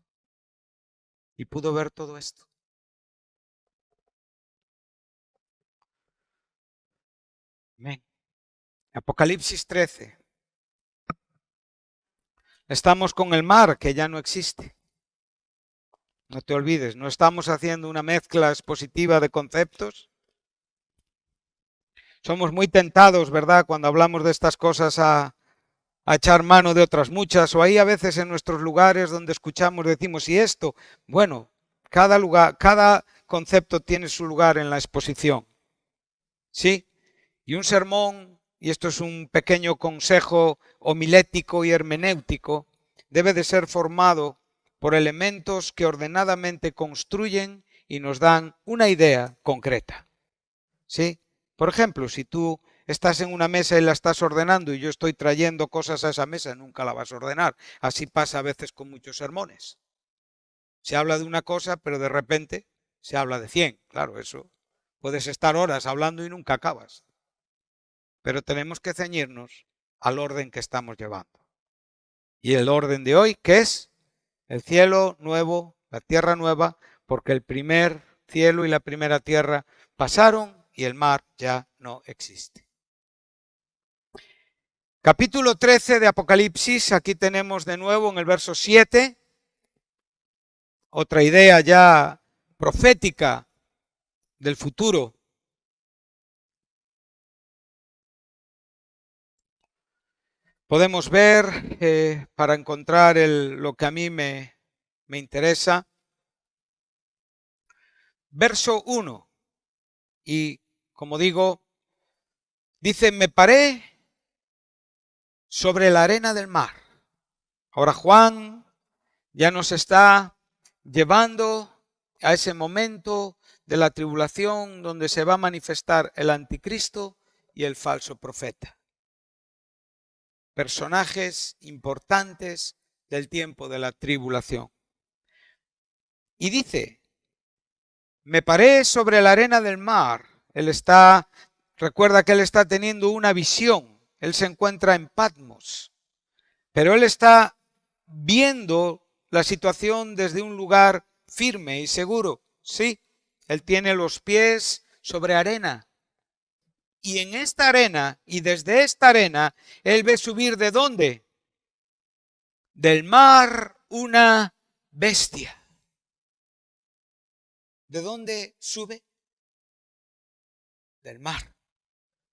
S1: y pudo ver todo esto. Amén. Apocalipsis 13. Estamos con el mar que ya no existe. No te olvides, no estamos haciendo una mezcla expositiva de conceptos. Somos muy tentados, ¿verdad?, cuando hablamos de estas cosas a echar mano de otras muchas, o ahí a veces en nuestros lugares donde escuchamos decimos: ¿y esto? Bueno, cada concepto tiene su lugar en la exposición. ¿sí? Y un sermón, y esto es un pequeño consejo homilético y hermenéutico, debe de ser formado por elementos que ordenadamente construyen y nos dan una idea concreta, ¿sí? Por ejemplo, si tú estás en una mesa y la estás ordenando y yo estoy trayendo cosas a esa mesa, nunca la vas a ordenar. Así pasa a veces con muchos sermones. Se habla de una cosa, pero de repente se habla de 100. Claro, eso. Puedes estar horas hablando y nunca acabas. Pero tenemos que ceñirnos al orden que estamos llevando. Y el orden de hoy, ¿qué es? El cielo nuevo, la tierra nueva, porque el primer cielo y la primera tierra pasaron y el mar ya no existe. Capítulo 13 de Apocalipsis, aquí tenemos de nuevo en el verso 7, otra idea ya profética del futuro. Podemos ver, para encontrar lo que a mí me interesa, verso 1, y como digo, dice, me paré sobre la arena del mar. Ahora Juan ya nos está llevando a ese momento de la tribulación donde se va a manifestar el anticristo y el falso profeta. Personajes importantes del tiempo de la tribulación. Y dice, me paré sobre la arena del mar. Recuerda que él está teniendo una visión. Él se encuentra en Patmos. Pero él está viendo la situación desde un lugar firme y seguro. Sí, él tiene los pies sobre arena. Y en esta arena, y desde esta arena, él ve subir ¿de dónde? Del mar una bestia. ¿De dónde sube? Del mar.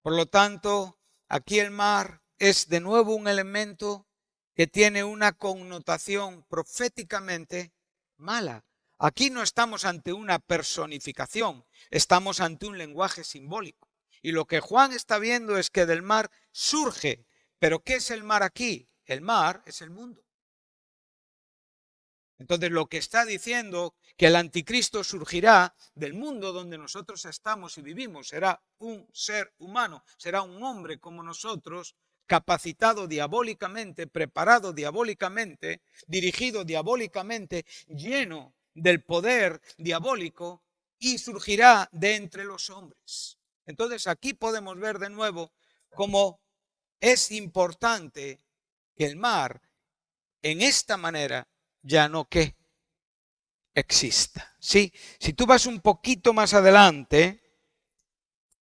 S1: Por lo tanto, aquí el mar es de nuevo un elemento que tiene una connotación proféticamente mala. Aquí no estamos ante una personificación, estamos ante un lenguaje simbólico. Y lo que Juan está viendo es que del mar surge. ¿Pero qué es el mar aquí? El mar es el mundo. Entonces lo que está diciendo que el anticristo surgirá del mundo donde nosotros estamos y vivimos. Será un ser humano, será un hombre como nosotros, capacitado diabólicamente, preparado diabólicamente, dirigido diabólicamente, lleno del poder diabólico y surgirá de entre los hombres. Entonces aquí podemos ver de nuevo cómo es importante que el mar en esta manera ya no que exista. ¿Sí? Si tú vas un poquito más adelante,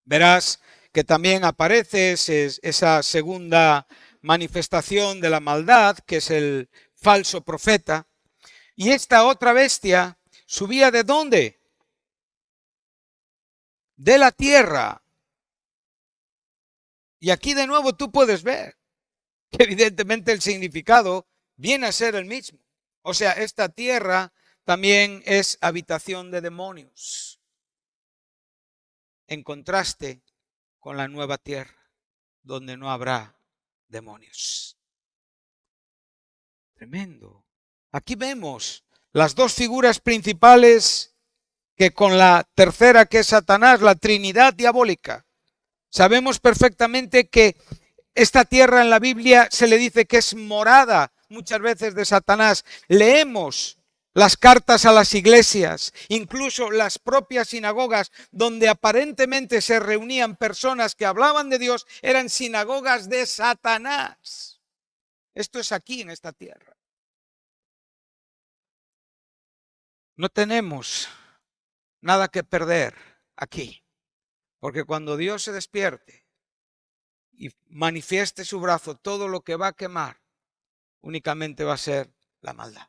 S1: verás que también aparece esa segunda manifestación de la maldad, que es el falso profeta. Y esta otra bestia subía ¿de dónde? De la tierra. Y aquí de nuevo tú puedes ver que evidentemente el significado viene a ser el mismo. O sea, esta tierra también es habitación de demonios, en contraste con la nueva tierra, donde no habrá demonios. Tremendo. Aquí vemos las dos figuras principales que con la tercera, que es Satanás, la Trinidad diabólica. Sabemos perfectamente que esta tierra en la Biblia se le dice que es morada muchas veces de Satanás. Leemos las cartas a las iglesias, incluso las propias sinagogas donde aparentemente se reunían personas que hablaban de Dios, eran sinagogas de Satanás. Esto es aquí en esta tierra. No tenemos nada que perder aquí, porque cuando Dios se despierte y manifieste su brazo, todo lo que va a quemar únicamente va a ser la maldad.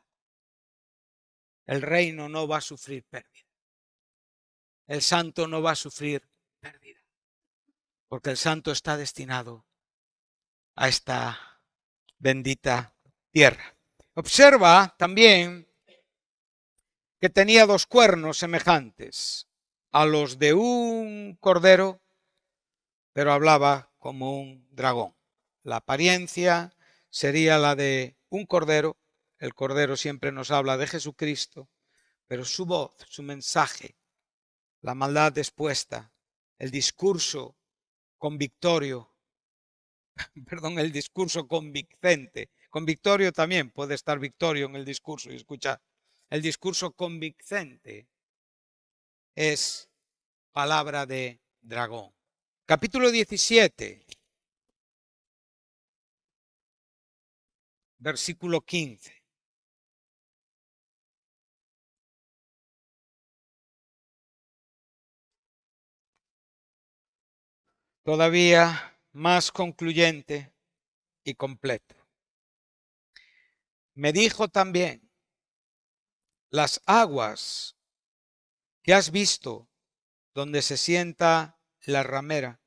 S1: El reino no va a sufrir pérdida. El santo no va a sufrir pérdida. Porque el santo está destinado a esta bendita tierra. Observa también que tenía dos cuernos semejantes a los de un cordero pero hablaba como un dragón. La apariencia sería la de un cordero. El cordero siempre nos habla de Jesucristo, pero su voz, su mensaje, la maldad expuesta, el discurso convictorio, el discurso convincente. Convictorio también puede estar victorio en el discurso y escuchar. El discurso convincente es palabra de dragón. Capítulo 17, versículo 15. Todavía más concluyente y completo. Me dijo también, las aguas que has visto donde se sienta la ramera,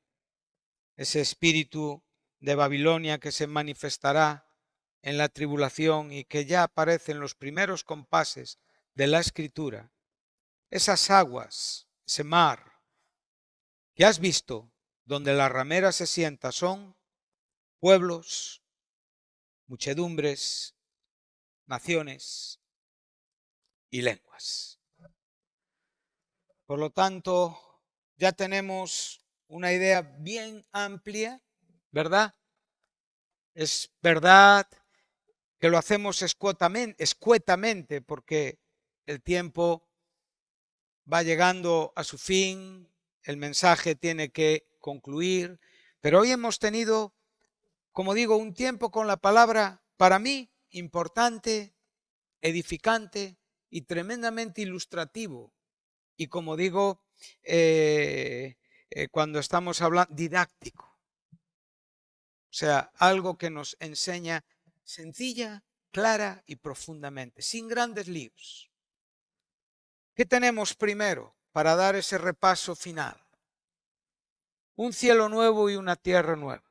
S1: ese espíritu de Babilonia que se manifestará en la tribulación y que ya aparece en los primeros compases de la Escritura, esas aguas, ese mar que has visto donde la ramera se sienta son pueblos, muchedumbres, naciones y lenguas. Por lo tanto, ya tenemos una idea bien amplia, ¿verdad? Es verdad que lo hacemos escuetamente porque el tiempo va llegando a su fin, el mensaje tiene que concluir, pero hoy hemos tenido, como digo, un tiempo con la palabra, para mí, importante, edificante y tremendamente ilustrativo. Y como digo, cuando estamos hablando, didáctico. O sea, algo que nos enseña sencilla, clara y profundamente, sin grandes líos. ¿Qué tenemos primero para dar ese repaso final? Un cielo nuevo y una tierra nueva.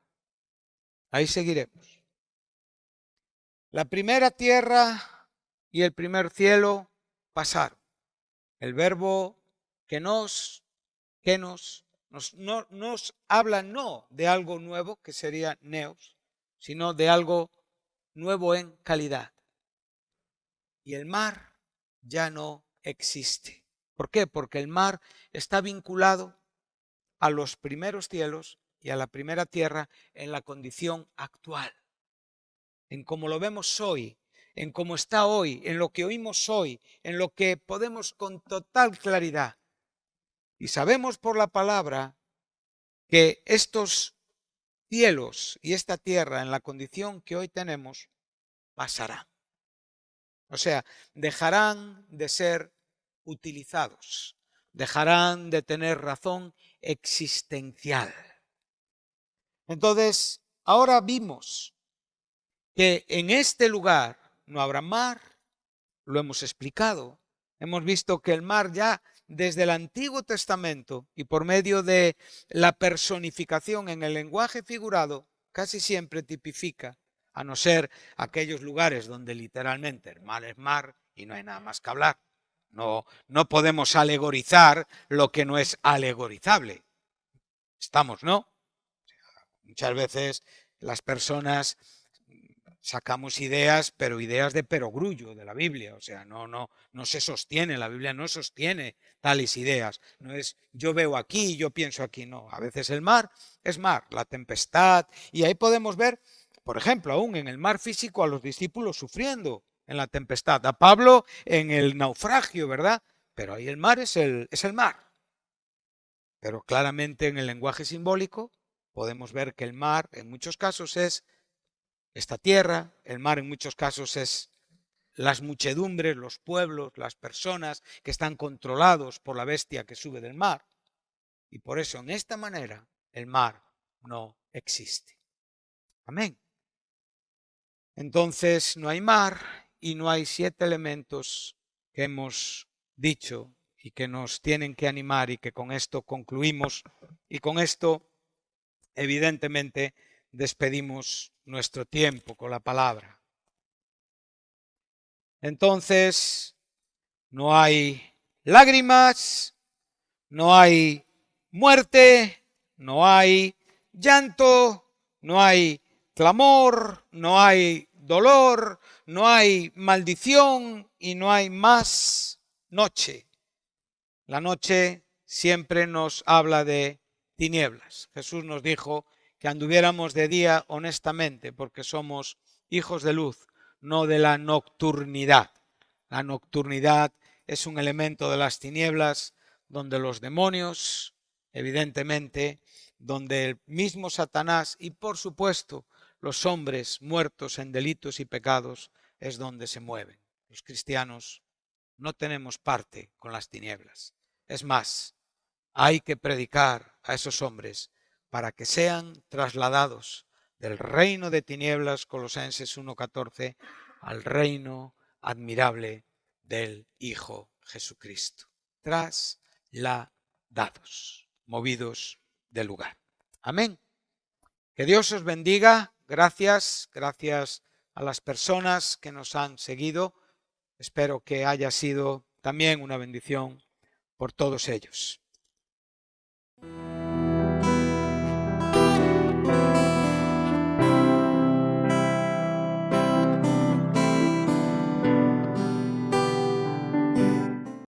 S1: Ahí seguiremos. La primera tierra y el primer cielo pasaron. El verbo que nos habla no de algo nuevo, que sería neos, sino de algo nuevo en calidad. Y el mar ya no existe. ¿Por qué? Porque el mar está vinculado a los primeros cielos y a la primera tierra en la condición actual, en cómo lo vemos hoy, en cómo está hoy, en lo que oímos hoy, en lo que podemos con total claridad. Y sabemos por la palabra que estos cielos y esta tierra en la condición que hoy tenemos pasarán. O sea, dejarán de ser utilizados, dejarán de tener razón existencial. Entonces, ahora vimos que en este lugar no habrá mar, lo hemos explicado. Hemos visto que el mar ya desde el Antiguo Testamento y por medio de la personificación en el lenguaje figurado, casi siempre tipifica, a no ser aquellos lugares donde literalmente el mar es mar y no hay nada más que hablar. No podemos alegorizar lo que no es alegorizable. Estamos, ¿no? Muchas veces las personas sacamos ideas, pero ideas de perogrullo de la Biblia. O sea, no se sostiene, la Biblia no sostiene tales ideas. No es yo veo aquí, yo pienso aquí. No, a veces el mar es mar, la tempestad. Y ahí podemos ver, por ejemplo, aún en el mar físico a los discípulos sufriendo en la tempestad. A Pablo en el naufragio, ¿verdad? Pero ahí el mar es el mar. Pero claramente en el lenguaje simbólico podemos ver que el mar en muchos casos es esta tierra, el mar en muchos casos es las muchedumbres, los pueblos, las personas que están controlados por la bestia que sube del mar. Y por eso, en esta manera, el mar no existe. Amén. Entonces, no hay mar y no hay 7 elementos que hemos dicho y que nos tienen que animar y que con esto concluimos y con esto, evidentemente, despedimos nuestro tiempo con la palabra. Entonces, no hay lágrimas, no hay muerte, no hay llanto, no hay clamor, no hay dolor, no hay maldición y no hay más noche. La noche siempre nos habla de tinieblas. Jesús nos dijo que anduviéramos de día honestamente porque somos hijos de luz, no de la nocturnidad. La nocturnidad es un elemento de las tinieblas donde los demonios, evidentemente, donde el mismo Satanás y por supuesto los hombres muertos en delitos y pecados es donde se mueven. Los cristianos no tenemos parte con las tinieblas. Es más, hay que predicar a esos hombres para que sean trasladados del reino de tinieblas, Colosenses 1:14, al reino admirable del Hijo Jesucristo. Trasladados, movidos del lugar. Amén. Que Dios os bendiga. Gracias a las personas que nos han seguido. Espero que haya sido también una bendición por todos ellos.